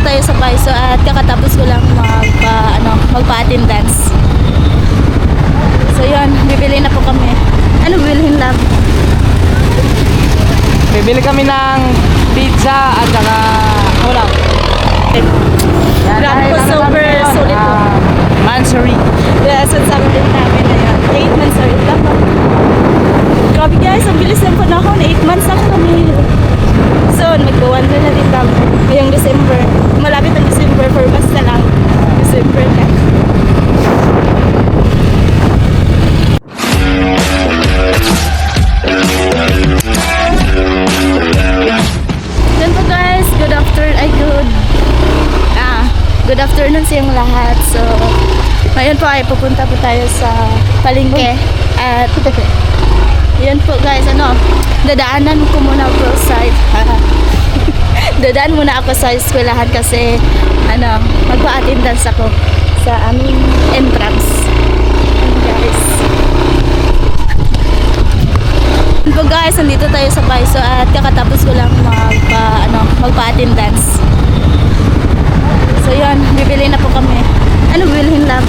tayo sa Paiso at kakatapos ko lang magpa-attendance. So yun, bibili na po kami. Ano bibilhin lang? Bibili kami ng pizza at saka ulam. Grabe po, super sulit po. Mansory. Yes, ang sabi din namin na yun. 8 months old lang po. Grabe guys, ang bilis ng panahon. 8 months na kami. So, magbawan na din kami. Ngayong December. Malapit ang December, 4 months na lang. December na. Then po guys, good afternoon sa inyong lahat. So, ngayon po ay pupunta po tayo sa palengke. At yun po guys, dadaanan ko muna po sa dadaan muna ako sa eskwelahan kasi magpa-attendance ako sa aming entrance. Guys. Yun po guys, nandito tayo sa Paiso at kakatapos ko lang magpa-attendance. So yun, bibili na po kami. Ano bibilhin lang?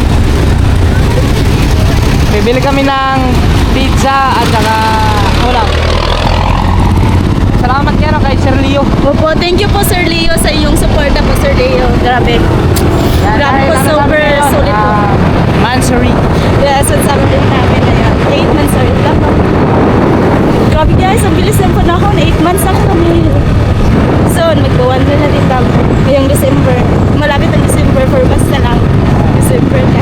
Bibili kami ng pizza at saka ulam. Salamat nga kay Sir Leo. Opo, thank you po Sir Leo sa iyong suporta po Sir Leo. Grabe. Grabe po, super sulit po. Mansory. Yes, ang sabi din namin na yun. 8 months old lang po. Grabe guys, ang bilis ng panahon. 8 months na kami. So, magbawan na din kami. Ngayong December. Malapit ang December, 4 months na lang. December na.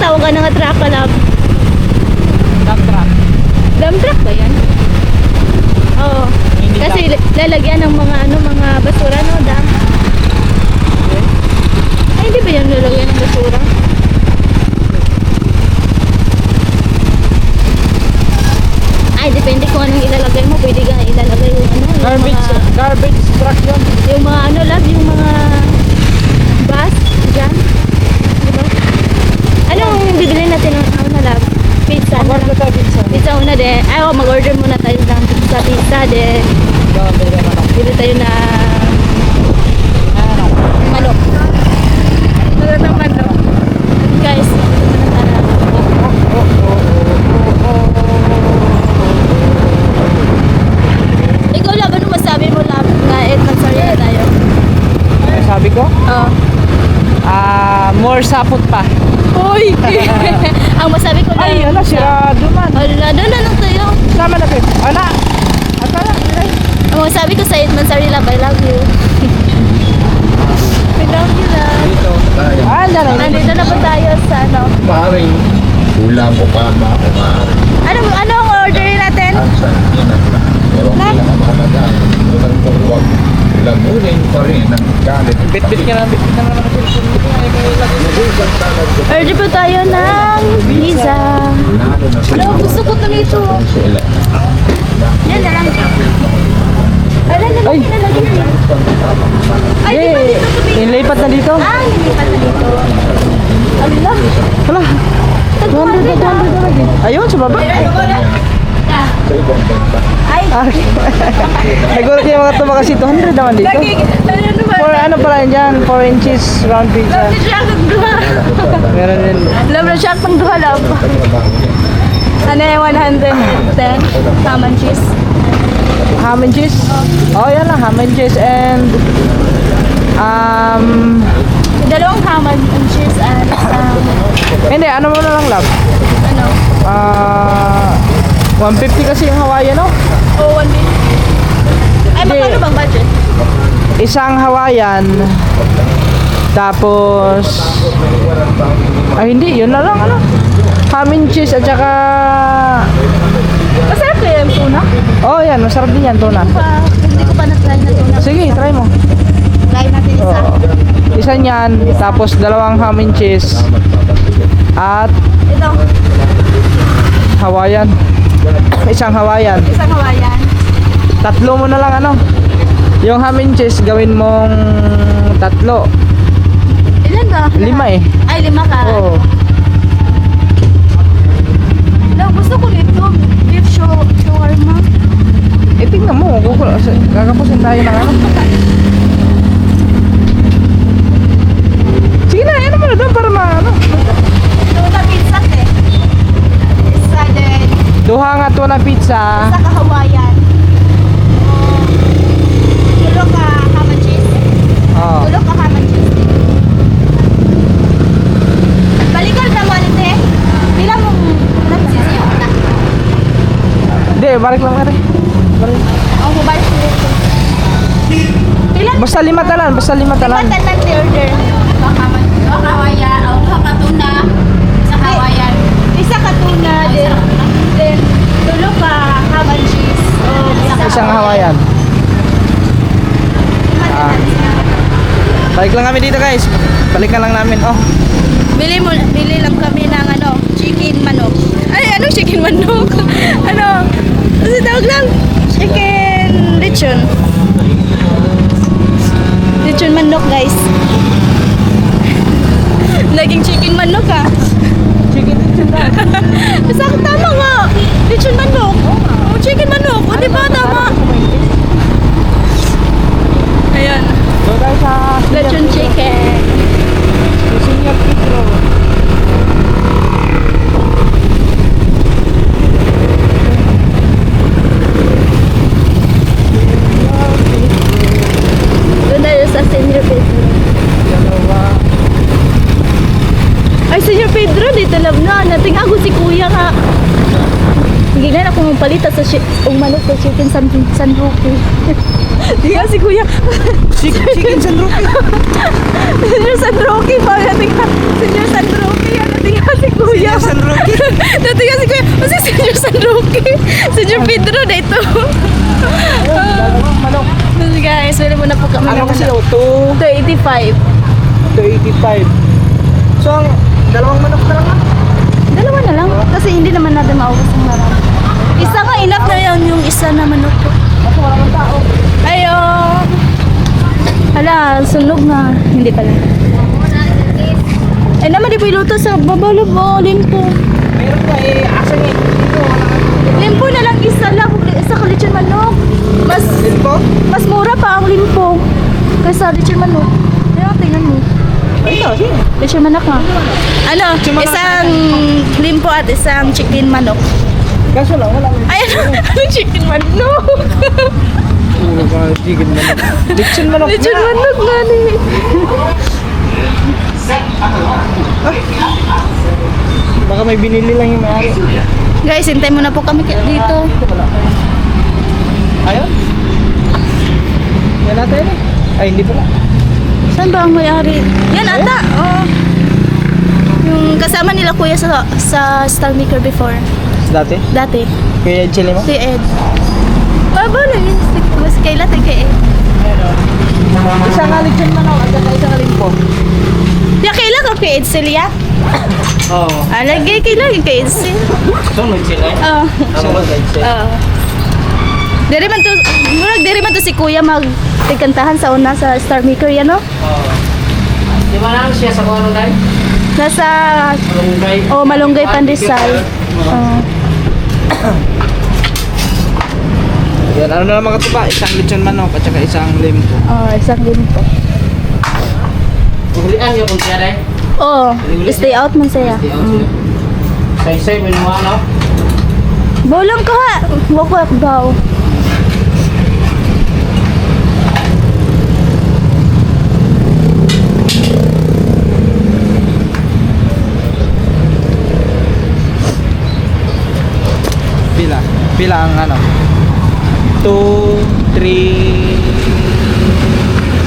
Tawag ka ng truck ka lang. Dump truck. Dump truck ba yan? Oo. Kasi lalagyan ng mga basura, no? Dump. Ay, hindi ba yan lalagyan ng basura? Ay, depende kung anong ilalagay mo. Pwede ka ilalagay yung Garbage truck yun. Yung mga yung mga bus, dyan. Diba? Anong bibili natin una lab? Pizza. Mag-order tayo pizza. Pizza una din. Ay, mag-order muna tayo ng pizza din. Bili tayo na manok. Tulad ng manok. Guys, ikaw lab, ano masabi mo lab na magsari na tayo? Sabi ko? Oo. More sapot pa. Uy! Ang masabi ko Ay, ala, sirado man. Ala, doon na lang tayo. Sama na kayo. Ala! At ala, Ang masabi ko sa Edmond Sarila, I love you. I love you, love. Dito tayo. Nandito na po tayo sa Maring ulam o kama o maring Ano ang orderin natin? sa inang na. Pero ang pinakamahalaga, unang tuwag, lamunin pa rin ang galit. Bit-bit ka na naman ang cellphone mo. Order po tayo ng pizza. Ano, gusto ko ito nito. Yan na lang. Ala, nalagyan na lagi na. Ay, di ba dito kami? Nilipat na dito. Ah, nilipat na dito. Ala. Wala. 200 na lagi. Ayun, sa baba. Ay, Nagulat yung mga tuba kasi 200 naman dito. lagi. Ano ba? For ano pala yan dyan? 4 inches round pizza. Love na siya ang duha. Meron din. Love na siya ang duha, love. Ano yung 110? Ham and cheese. Ham and cheese? Oh, yan lang. Ham and cheese and Dalawang ham and cheese and hindi, ano mo na lang love? ano? 150 kasi yung Hawaiian, no? Oh, 1 minute. Ay, Hindi. magkano bang isang Hawaiian. Tapos hindi, yun na lang ano. Ham and cheese at saka Masarap kaya yung tuna? oh yan, masarap din yan tuna. Hindi ko pa na-try na tuna. Sige, try mo. Try natin isa. Oo. Isa niyan, tapos dalawang ham and cheese at Ito, Hawaiian. Isang Hawaiian. isang Hawaiian. Tatlo mo na lang ano. Yung ham and cheese gawin mong tatlo. Ilan ba? 5 eh. Ay, 5 ka. Oo. No, gusto ko nito. Beef shawarma. Eh tingnan mo, kakapusin tayo ng ano. Sige na, ano mo na doon para maano. Tuna pizza eh. Isa din. Duha nga to na pizza. Isa ka Hawaiian. Tulo ka ham and cheese. Oh. Tulo ka ham and cheese. Balikan na mo ano te. Bilang mo nagsisiyo na. Hindi, balik lang kare. Balik. Ang mobile phone. Bilang Basta 5 talan, basta 5 talan. tanan ti order. Hawaiian, o tuna, sa Hawaiian. Isa ka tuna din. Then tulo ka ham and cheese. Isang Hawaiian. Ah. Balik lang kami dito guys. Balikan lang namin. Oh. Bili lang kami ng ano, chicken manok. Ay, anong chicken manok? Ano? Kasi tawag lang, chicken lechon. Lechon manok, guys. Naging chicken manok ah. Chicken na. Basta tama nga. Lechon manok. Oh, chicken manok. O, di ba tama? Ayan. So guys, Lechon chicken. Senior Pedro. Doon tayo sa Senior Pedro. Dalawa. Ay, Senior Pedro, dito lang na. Nating ako si Kuya ka. Hindi na ako magpalita sa manok sa chicken San Roque. Di nga si Kuya. Chicken San Roque. Senior San Roque pa. Nating nga. Senior San Roque. Nating nga si Kuya. Senior San Roque. Nating nga si Kuya. Kasi Senior San Roque. Senior Pedro dito. Dalawang manok. So guys, wala muna po kami. Ano ng kasi manok. 285. 285. So, ang dalawang manok na lang ah. Dalawa na lang. Kasi hindi naman natin maubos ng marami. Isa nga, enough na yan yung isa na manok ko. Ako wala mang tao. Ayo. Hala, sunog na. Hindi pala. Eh naman, di po iluto sa babalog mo. Limpo. Meron pa eh, asa niya dito. Limpo na lang isa lang. Isa ka lechon manok. Limpo? Mas mura pa ang limpo. Kaysa lechon manok. Kaya tingnan mo. Ito, sige. Lechon manok nga. Ano, Lechon manok. isang limpo at isang chicken manok. Kaso lang, wala mang Ay, anong chicken manok? ulo ka, chicken manok. Lechon manok Lechon na. manok nga ni. Baka may binili lang yung may-ari. Guys, hintay muna po kami dito. Ayun. Yan natin eh. Ay, hindi pala. Saan ba ang may-ari? Yan ata. Oh. Yung kasama nila kuya sa Star Maker before. Dati? Dati. Kaya chili mo? Si Ed. Baba na yun. Mas kaila tayo Ed. Isang lechon manok at saka isang limpo. Ya kaila ka kay Ed Celia? Oo. Lagi kaila yung kay Ed Celia. So, may chili? Oo. Isang lechon. Oo. Diri man to, murag diri man to si kuya magtikantahan sa una sa Star Maker yan no? Oo. Di ba lang siya sa kung guys? Nasa Malunggay. Malunggay Pandesal. Oo. Yan, ano na mga katuba? Isang lechon manok at saka isang limpo. Isang limpo. Puhulian yung kung siya rin. Oh, stay out man saya. Say-say, may naman ano? Bolong ka ha. Wakwak daw. Pila ang ano? 2, 3,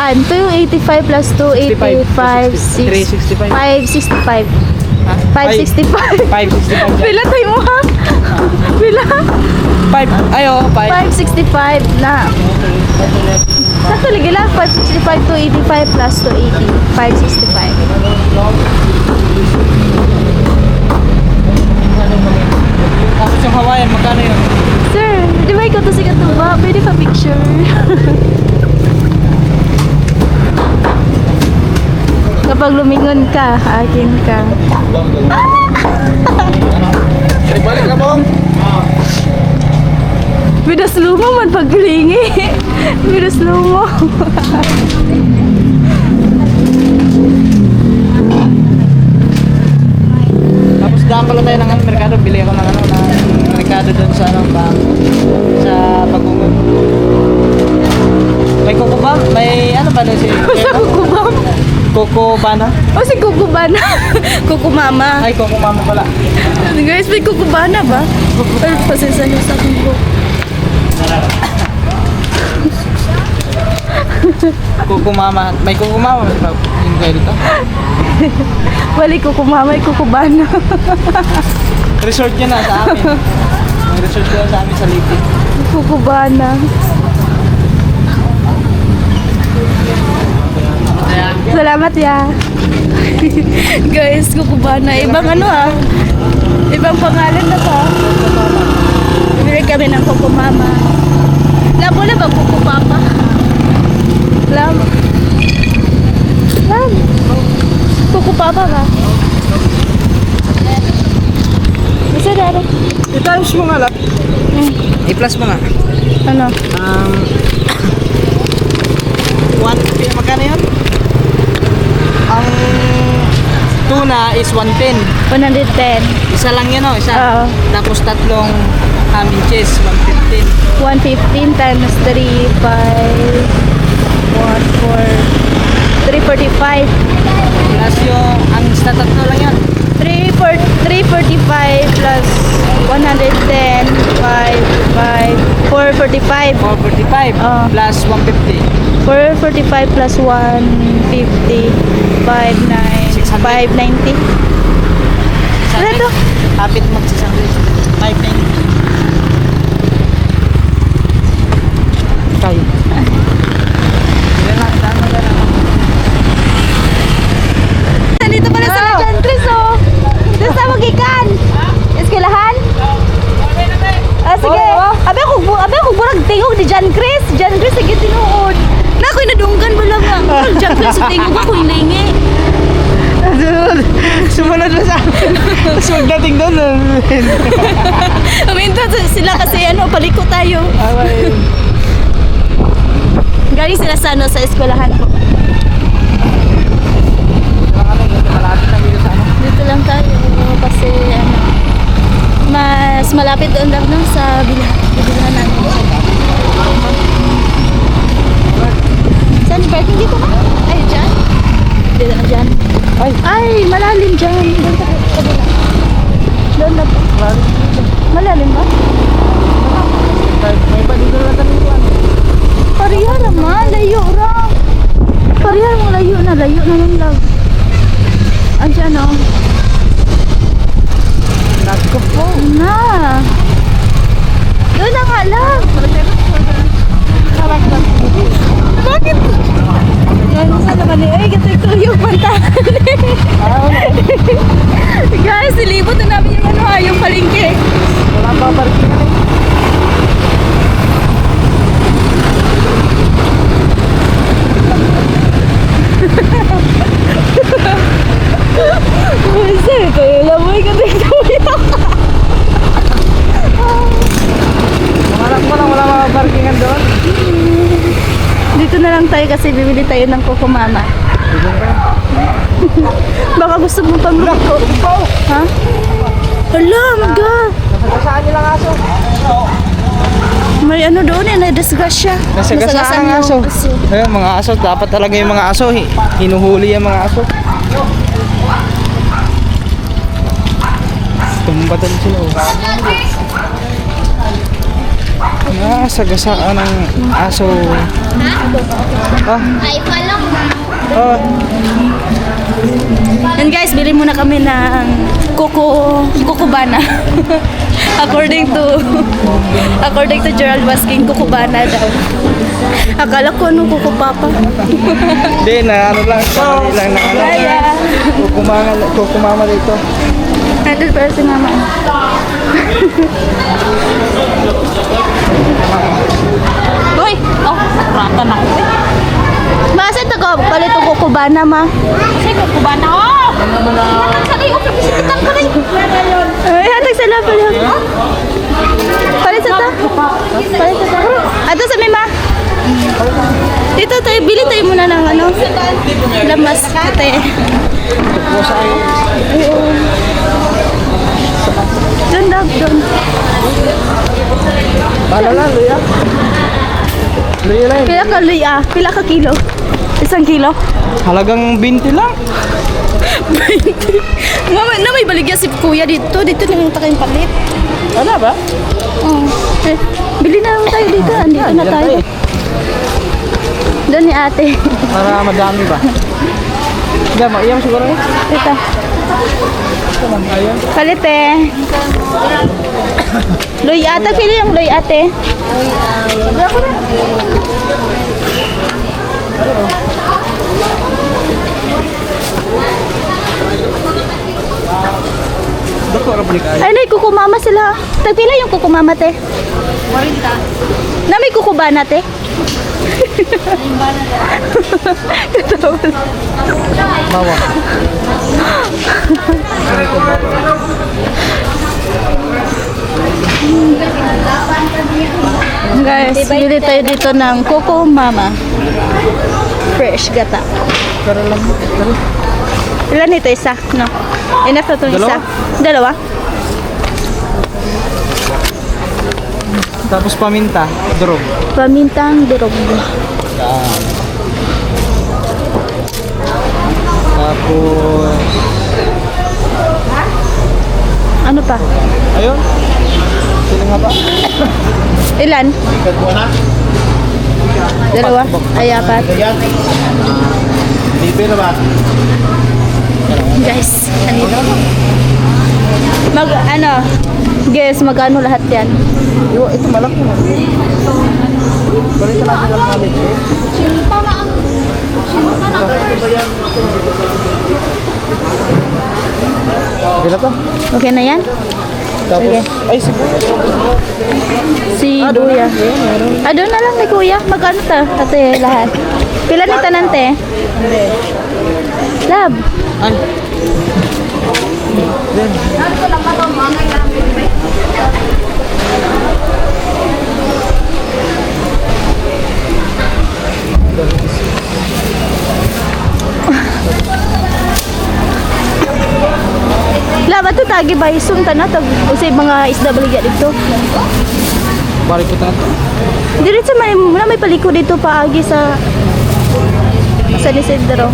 1. 285 plus 285, 365. 565. Ha? 565. 565. Pila tayo mo ha? Pila? 5. Ayo, 5. 565 na. Sakto lagi lang. 565, 285 plus 280. 565. Tapos yung Hawaiian, magkano yun? Sir, di ba ikaw to si Katuba? Pwede ka picture. Kapag lumingon ka, akin ka. Balik na mo. Bidas lumo man paglingi. Bidas lumo. Tapos daan pala tayo ng merkado. Bili ako ng merkado doon sa sa Bagumon. May kuko ba? May ano ba doon si Sa kukubam. Kuko ba na? O si kukubana. Kukumama. Ay, kuko mama pala. Guys, may kukubana ba? Pero pasensya niyo sa akin po. Kuko mama. May kuko mama. Yung kayo dito? Wali kukumama, may kukubana. Resort yun na sa amin. May resort yun sa amin sa Lipi. Kukubana. Salamat ya. Guys, kukubana. Ibang ano ah. Ibang pangalan na pa. Bili kami ng kukumama. Labo na ba kukupapa? Lam. Lam. Kukupapa ba? Isa daro. I-times mo nga lang. I-plus mo nga. Ano? 1, magkano yun? Ang tuna is 110. 110. Isa lang yun, isa. Oo. Tapos tatlong ham and cheese, 115. 115 times 3, 5, 1, 4, 345. Plus yung, ang sa tatlo lang yun. 345 plus 110, 5, 445. 445 Oo. plus 150. 445 plus 150, 590. 590. Ano to? Kapit magsisang 590. Kayo. Nandito pala sa John Chris, oh. Doon sa Magikan. Eskwelahan? Ah, sige. Abe ako burag tingog ni John Chris. John Chris, sige tinuod. Na ako'y nadunggan mo lang nga. John Chris, sa tingog ako'y lingi. Sumunod na sa akin. Tapos magdating doon. Uminta sila kasi ano, paliko tayo. Okay. Galing sila sa ano, sa eskwelahan po. Dito lang tayo kasi ano, mas malapit doon lang no, sa bilahan natin. Saan yung parking dito na? Ay, dyan? Dito na dyan. Ay, malalim dyan. Doon tayo, kabila. Doon na po. Malalim ba? May palido na taluan. Pariya naman, layo ra. Pariya naman, layo na lang lang. Andiyan o. Nagko po. Na. Doon na nga lang. Bakit? Yan sa naman eh. Ay, gato yung pantahan. Guys, silibot na namin yung ano ha, yung palengke. Wala pa parking. Sir, kayo lamoy ka dito. Wala mga parkingan doon. Dito na lang tayo kasi bibili tayo ng Coco Mama. Baka gusto mo pang luto. Ha? Hala, maga. Nasagasaan nilang aso. May ano doon eh, nadisgrasya. Nasagasaan ang aso. Ayun, mga aso. Dapat talaga yung mga aso. Hinuhuli yung mga aso. Tumbatan sila. Sagasaan ng aso. Ah, Ay, palong. oh. And guys, bili muna kami ng kukubana. according to Gerald Baskin, kukubana daw. Akala ko ano kukupapa. Hindi na, ano lang, sarili lang na ano. Kaya. Kukumama dito. Nandun para si mama. Uy! Oh, rata na. Masa ito ko? Palit ko kukubana, ma. Kasi kukubana. Oh! Sabi ko, pagkisitan ko rin. Ay, hatag sa lang palit. Palit sa ta. Palit sa ta. Ato sa mima. Dito tayo, bili tayo muna ng ano. Lamas. Ate. Doon daw, doon. Palala, luya. Luya lang. Pila ka luya? Pila ka kilo? 1 kilo? Halagang 20 lang. Mama, na may baligya si kuya dito. Dito na yung takayong palit. Ano ba? Oo. Eh, bili na lang tayo dito. Andito na tayo. Doon ni ate. Para madami ba? Hindi, maiyam siguro eh. Ito. Ayun. Palit eh. Loy ate. Pili yung loy ate. Dako ra balik ay. Ay, nay, kukumama sila. Tagpila yung kukumama, te. 40. Na may kukubana, te. Bawa. Guys, bili tayo dito ng kukumama. Fresh gata. Pero lang. Ilan ito? Isa? No. Enough na itong isa. Dalawa? Dalawa? Tapos paminta, durog. Pamintang durog. Tapos Ano pa? ayun. Sino nga ba? Ilan? Dalawa? Ay, apat. Libre na ba? Guys, guess, magkano lahat yan? Ito malaki na. Balik na natin lang namin. Sinta na ang... Sinta na. Okay na to? Okay na yan? Tapos, Sige. ay siguro. Si Kuya. Doon na lang kay Kuya. Magkano to? Ate, lahat. Pila ni tanante? Lab. Ay. Then, Lab, ato tagi ba? Isunta na. Usay mga isda baligya dito. balik ko tayo. Dili sa may paliko dito paagi sa San Isidro.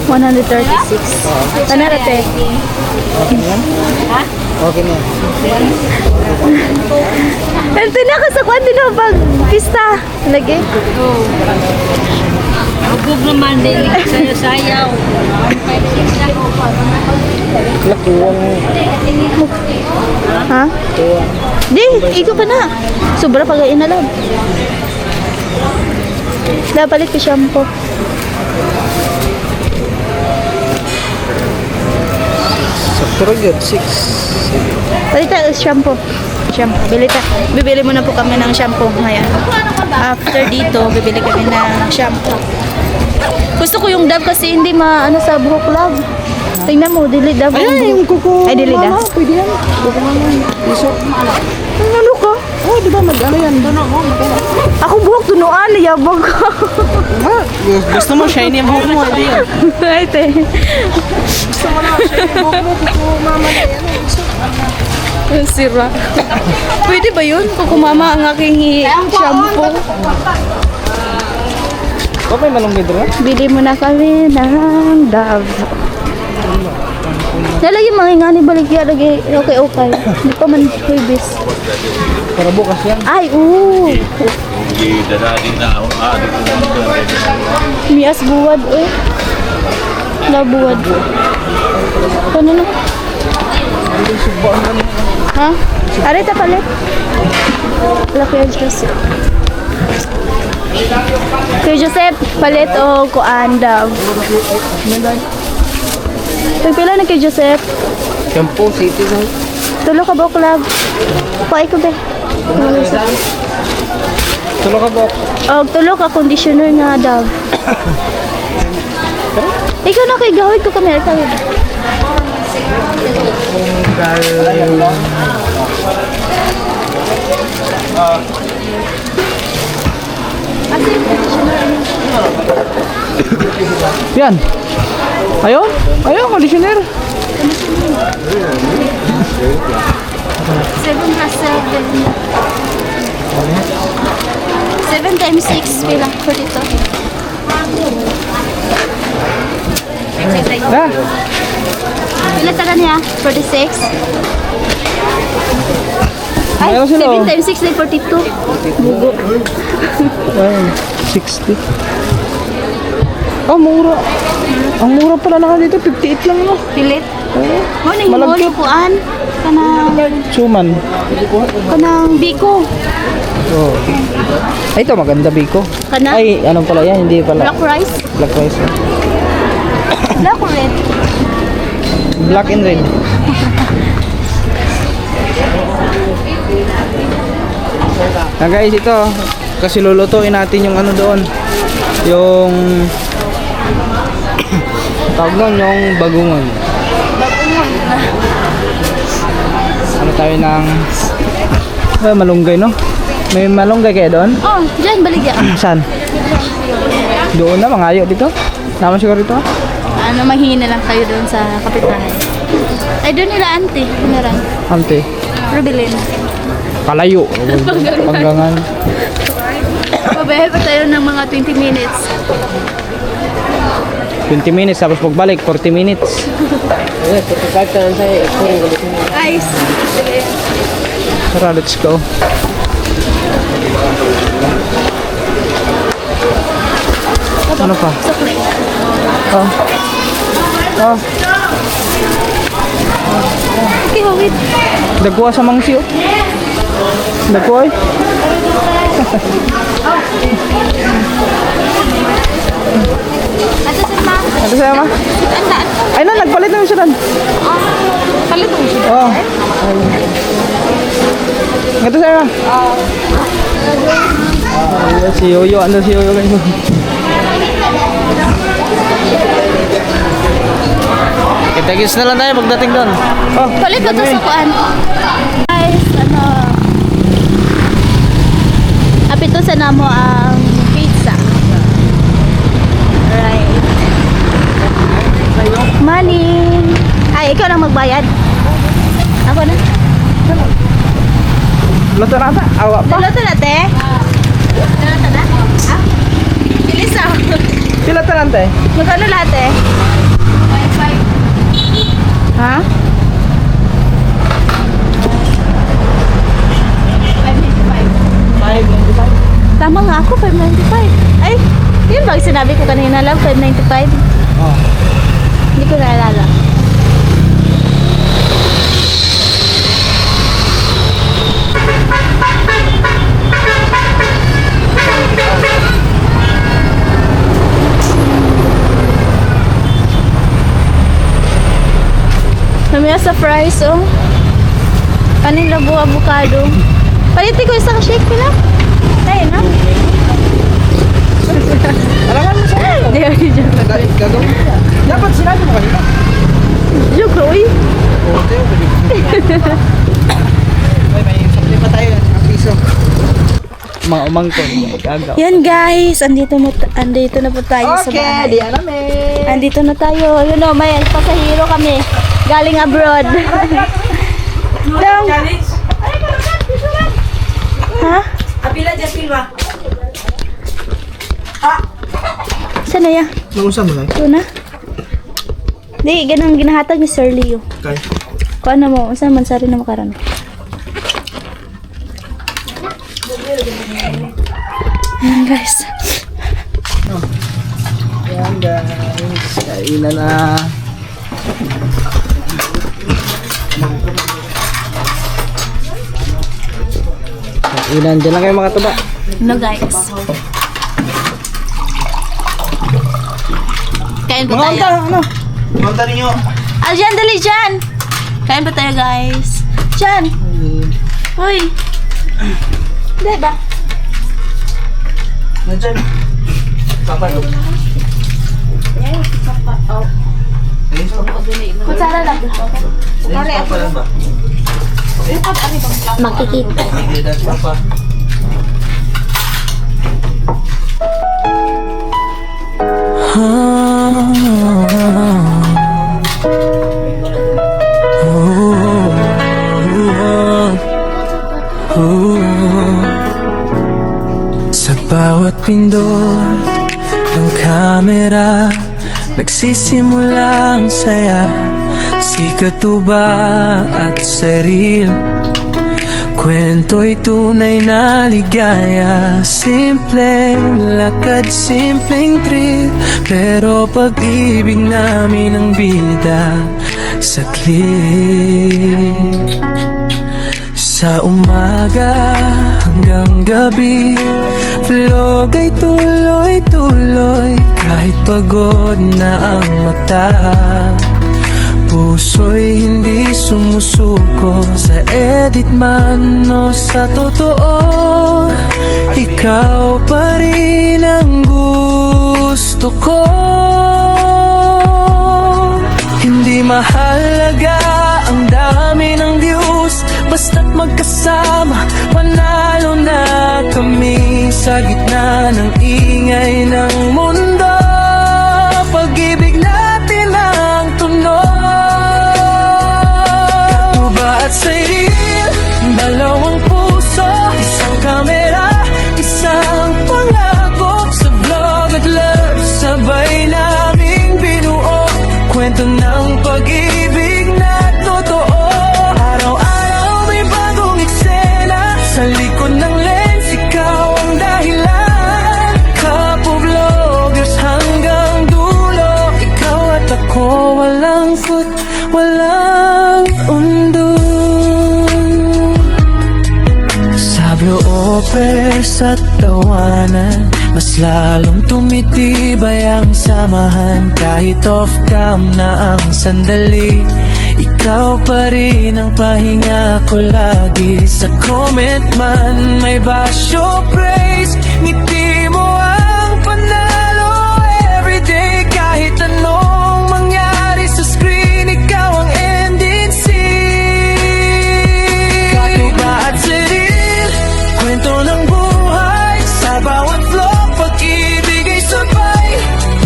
$136. Ano rate? Okay na yan? Okay na yan. Ito na ka sa kwan din ako pag pista. Lagi. Agog naman din. Sayaw-sayaw. 156 na. Lakuwang. Ha? Di, ikaw pa na. Sobra pagayin na lang. Napalit ko shampoo. Sakto rin yun. 6. Palit tayo shampoo. Shampoo. Bibili muna po kami ng shampoo ngayon. After dito, bibili kami ng shampoo. Gusto ko yung Dove kasi hindi maano sa buhok lab. Tingnan mo, dili Dove. Ayan, yung kuko. Ay, dili Mama, Dove. pwede yan. Kuko mama. Iso. Ano ka? Oh, di ba mag-ano yan? Ako buhok tunuan, yabag ka. Ha? Gusto mo shiny ang buhok mo, hindi yan. Ay, te. Gusto mo na shiny ang buhok mo, kuko mama na yan. Sira. Pwede ba yun? Kukumama ang aking shampoo. Huwag may malunggay doon. Bili muna kami ng Dove. Nalagyan mga nga ni baligya lagi okay. Di pa man huibis. Para bukas yan. Ay, oo. Hindi dadadin na ako. Mias buwad eh. Buwad. Ano na? Ha? Arita palit. Laki ang Joseph. Kuya Joseph, palit o kuan Dove. Pagpila na kay Joseph. Campo City na. Tulo ka ba club? Paay ko ba? Tulo ka bok. O, tulo ka conditioner nga Dove. Ikaw na kay gawin ko kamera ka. Asa yung conditioner? Yan. Ayun. Ayun, conditioner. 7 plus 7. 7 times 6 bilang ko dito. Ah, Pila tala niya? 46. Ay, Mayroon sila, 7 oh. times 6 ay 42. Bugo. ayun. 60. Oh, mura. Ang mura pala na dito. 58 lang no. Pilit. Mo nang Malagkit. himon kuan Suman. kanang biko. Oh. Ay, ito maganda biko. Kana Ay, anong pala yan? Hindi pala. black rice. Black rice. Black or red. Black and red. Na guys, ito kasi lulutuin natin yung ano doon. Yung tawag nun, yung bagungon. Ano tayo ng malunggay, no? May malunggay kaya doon? Oh, diyan baligya. Saan? Doon na, mangayo dito? Naman siguro dito? Ano, mahina lang kayo doon sa kapitahan. Ay, doon nila auntie. Pinaran. Ante. Rubilin. Kalayo. Panggangan. Mabahe pa tayo ng mga 20 minutes. 20 minutes, tapos pagbalik, 40 minutes. Ice. Tara, let's go. Ano pa? Oh. Oh. Okay, wait. Dagwa sa mangsi, oh. Dagwa, eh. Ato sa ma. Ano sa'yo, ma? Andaan. Ay na, nagpalit na yung siya. Palit mo siya. Oh. Ito sa'yo, ma. Si Yoyo, ano si Yoyo kayo? Kita-kits na lang tayo pagdating doon. Oh, Palit ko to sa kuan. Guys, ano. Apito sa namo ang pizza. Right. Money. Ay, ikaw na magbayad. Ako na. luto na ata. Awa pa. Luto na, te. Luto na? Ah? Bilis ah. Pila ta lang, te? Magkano lahat, eh? Ha? 5.95. Tama nga ako, 595. Ay, yun ba yung sinabi ko kanina lang, 595? Oh. Hindi ko naalala. Namaya sa fries, oh. Kanin labo, avocado. Paliti ko isang shake pila. Ay, no? Alangan mo sa akin. Hindi, joke. Gagawin mo yan. Dapat sinabi mo kanina. Joke, uy. Ay, may sakli pa tayo. Ang piso. Mga umangkon. Gagaw. Yan guys, andito na po tayo sa bahay. di alamin. Andito na tayo. Yun o, may pasahero kami. Galing abroad. Dong. Ha? Apila dyan, Pilma. Saan na ya? Nausa mo lang. Ito na. Di, ganang ginahatag ni Sir Leo. Okay. Kuha na mo, saan man sa rin na makaran. Ayan guys. Ayan guys. Kainan na. Kainan. Diyan lang kayo mga tuba. No guys. Kain po tayo. Ano? Monta ninyo. Ah, dyan, dali dyan. Kain po tayo guys. Dyan. Uy. Hindi ba? Nandiyan. Papalo. Kutsara lang. Papalan ba? Makikita. Papa. Sa bawat pindot ng kamera, nagsisimula ang saya. Si Katuba at Seril, kwento'y tunay na ligaya. Simpleng lakad, simpleng trip, pero pag-ibig namin ang bida sa clip. Sa umaga hanggang gabi, vlog ay tuloy-tuloy. Kahit pagod na ang mata, puso'y hindi sumusuko. Sa edit man o sa totoo, ikaw pa rin ang gusto ko. Hindi mahalaga ang dami ng views, basta't magkasama, panalo na kami. Sa gitna ng ingay ng mundo, pag-ibig natin ang tunog. Katuba at Cyril, dalawang puso, isang kamera, isang pangako. Sa vlog at love, sabay naming binuo kwento ng pag-ibig na totoo. Araw-araw may bagong eksena, sa likod ng lens, ikaw ang dahilan. Kapo-vloggers hanggang dulo, ikaw at ako, walang foot, walang undo. Sabyo oper sa tawanan, mas lalong tumitibay ang samahan. Kahit off-cam na ang sandali, ikaw pa rin ang pahinga ko lagi. Sa comment man may basyo praise, ngiti mo ang panalo everyday. Kahit anong mangyari sa screen, ikaw ang ending scene. Katuba at Cyril, kwento ng buhay, sa bawat vlog, pag-ibig ay sabay.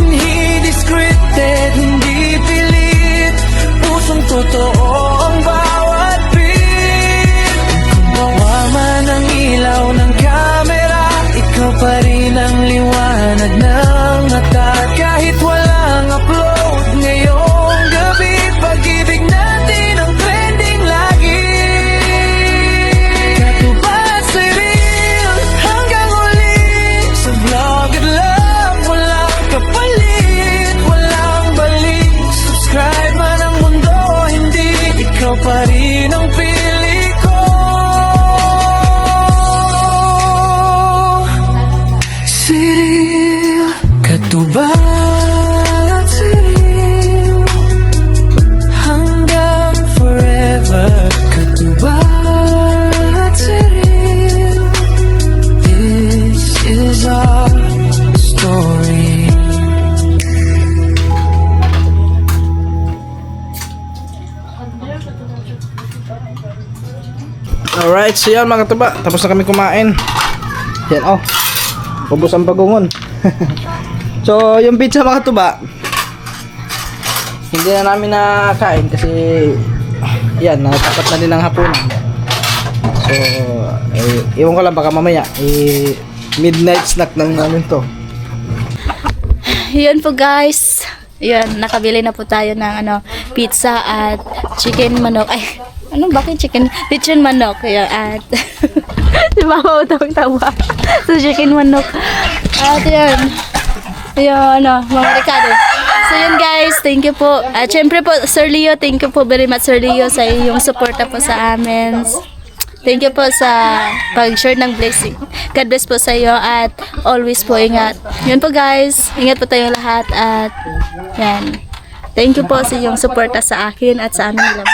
Hindi scripted, hindi pilit, pusong totoo ang bawat beat. Kung bawa man ang ilaw ng camera, ikaw pa rin ang liwanag ng mata. Kahit walang upload ngayong gabi, pag-ibig natin ang trending lagi. Katuba at Cyril, hanggang uli, sa vlog at love, walang kapalit, walang balik. Subscribe man ang mundo, hindi, ikaw pa rin ang pili ko. Cyril, Katuba at Cyril, hanggang forever. Katuba at Cyril, this is our story. Alright, so yan mga katuba, tapos na kami kumain. Yan oh, ubos ang bagungon. So yung pizza mga katuba, hindi na namin nakain kasi yan, natapat na din ang hapunan. So iwan ko lang, baka mamaya midnight snack ng namin to. yun po guys. Yun, nakabili na po tayo ng pizza at chicken manok. Ay, bakit chicken? Lechon manok. Kaya at di ba ako tawag-tawa sa chicken manok. At yun. Yun, mga Ricardo. So yun guys, thank you po. At syempre po, Sir Leo, thank you po very much Sir Leo sa iyong suporta po sa amin. Thank you po sa pag-share ng blessing. God bless po sa iyo at always po ingat. Yun po guys, ingat po tayong lahat at yan. Thank you po sa iyong suporta sa akin at sa amin nila.